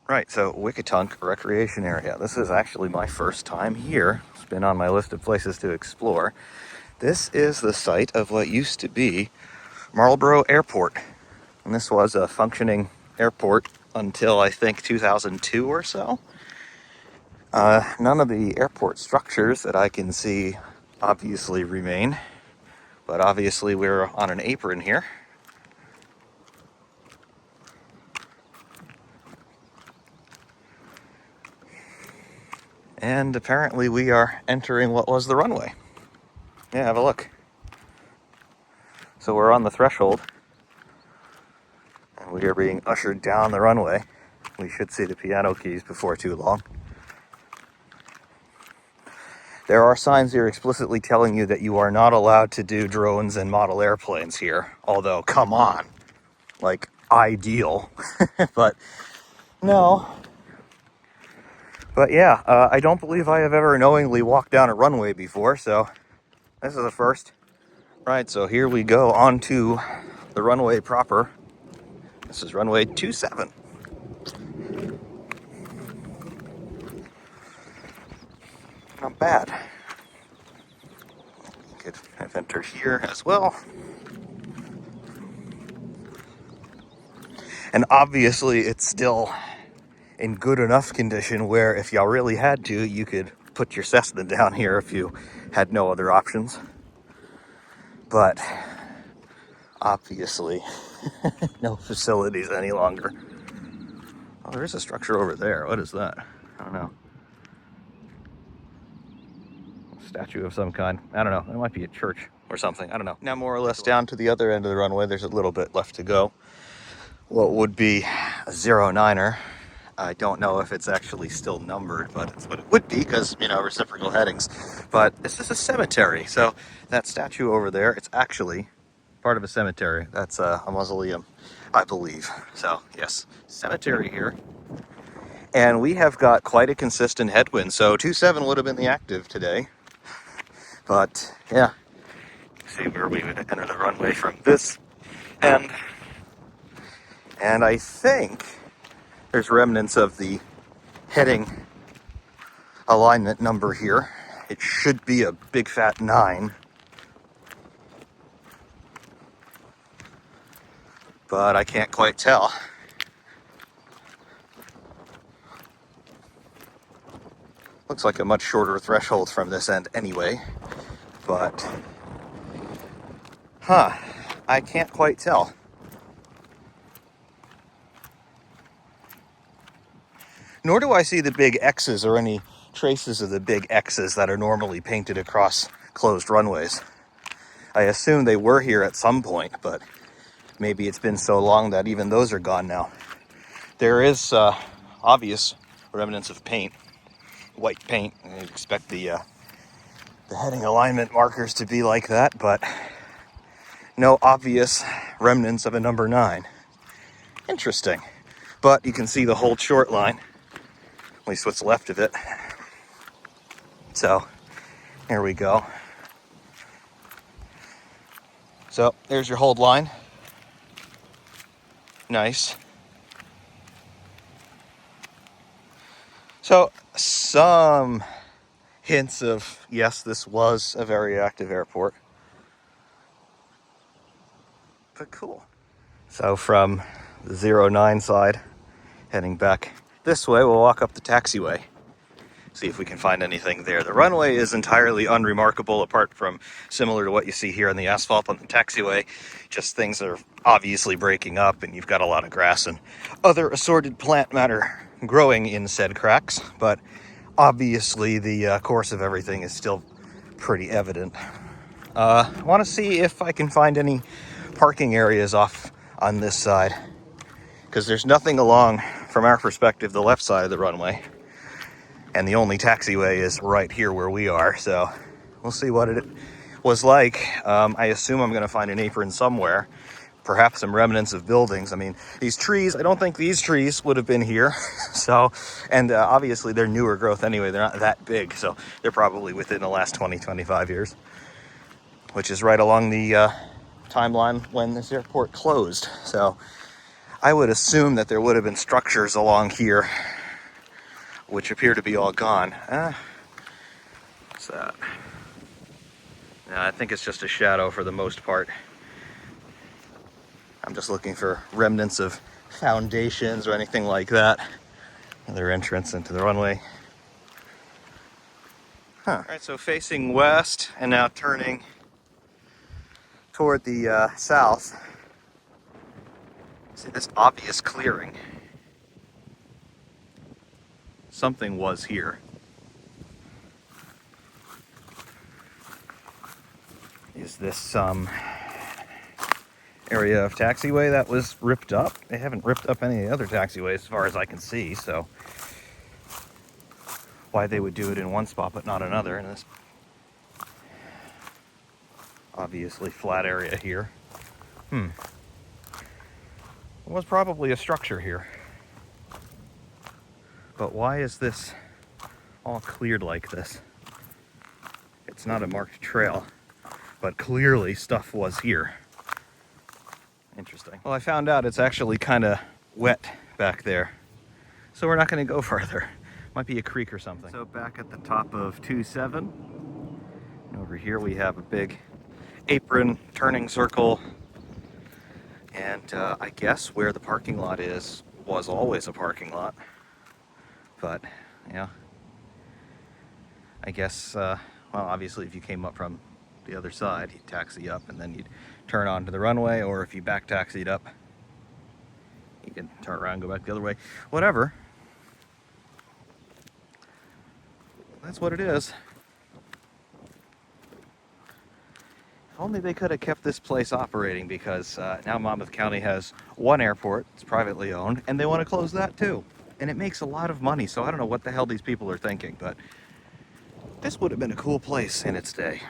Right, so Wickatunk Recreation Area. This is actually my first time here. It's been on my list of places to explore. This is the site of what used to be Marlboro Airport. And this was a functioning airport until I think 2002 or so. None of the airport structures that I can see obviously remain, but obviously we're on an apron here. And apparently we are entering what was the runway. Yeah, have a look. So we're on the threshold, and we are being ushered down the runway. We should see the piano keys before too long. There are signs here explicitly telling you that you are not allowed to do drones and model airplanes here. Although, come on, like, ideal. But, no. But yeah, I don't believe I have ever knowingly walked down a runway before, so this is a first. Right, so here we go onto the runway proper. This is runway 27. Not bad. Could have entered here as well. And obviously it's still in good enough condition where if y'all really had to, you could put your Cessna down here if you had no other options. But obviously, no facilities any longer. Oh, there is a structure over there. What is that? I don't know. A statue of some kind. I don't know. It might be a church or something. I don't know. Now more or less down to the other end of the runway. There's a little bit left to go. What would be a 09er. I don't know if it's actually still numbered, but it's what it would be because, reciprocal headings. But this is a cemetery. So that statue over there, it's actually part of a cemetery. That's a mausoleum, I believe. So, yes, cemetery here. And we have got quite a consistent headwind. So 27 would have been the active today. But, yeah. See where we would enter the runway from this end. And I think there's remnants of the heading alignment number here. It should be a big fat 9. But I can't quite tell. Looks like a much shorter threshold from this end anyway. But, I can't quite tell. Nor do I see the big X's or any traces of the big X's that are normally painted across closed runways. I assume they were here at some point, but maybe it's been so long that even those are gone now. There is obvious remnants of paint, white paint. You'd expect the heading alignment markers to be like that, but no obvious remnants of a number 9. Interesting. But you can see the whole short line, at least what's left of it. So, here we go. So, there's your hold line. Nice. So, some hints of, yes, this was a very active airport. But cool. So, from the 09 side, heading back this way, we'll walk up the taxiway. See if we can find anything there. The runway is entirely unremarkable, apart from similar to what you see here on the asphalt on the taxiway. Just things that are obviously breaking up, and you've got a lot of grass and other assorted plant matter growing in said cracks. But obviously the course of everything is still pretty evident. I want to see if I can find any parking areas off on this side, because there's nothing along, from our perspective, the left side of the runway. And the only taxiway is right here where we are, so we'll see what it was like. I assume I'm going to find an apron somewhere, perhaps some remnants of buildings. I mean, these trees, I don't think these trees would have been here. So, and obviously they're newer growth anyway. They're not that big, so they're probably within the last 20, 25 years, which is right along the timeline when this airport closed. So I would assume that there would have been structures along here, which appear to be all gone. What's that? Yeah, I think it's just a shadow for the most part. I'm just looking for remnants of foundations or anything like that. Another entrance into the runway. Huh. All right, so facing west and now turning toward the south. See this obvious clearing. Something was here. Is this some area of taxiway that was ripped up? They haven't ripped up any of the other taxiways as far as I can see, so why they would do it in one spot but not another in this obviously flat area here. There was probably a structure here. But why is this all cleared like this? It's not a marked trail, but clearly stuff was here. Interesting. Well, I found out it's actually kind of wet back there, so we're not going to go further. Might be a creek or something. So back at the top of 2-7, and over here we have a big apron turning circle, and I guess where the parking lot is was always a parking lot, but yeah, I guess well, obviously if you came up from the other side, you'd taxi up and then you'd turn onto the runway, or if you back taxied up, you can turn around and go back the other way. Whatever. That's what it is. If only they could have kept this place operating, because now Monmouth County has one airport, it's privately owned, and they want to close that too. And it makes a lot of money, so I don't know what the hell these people are thinking, but this would have been a cool place in its day.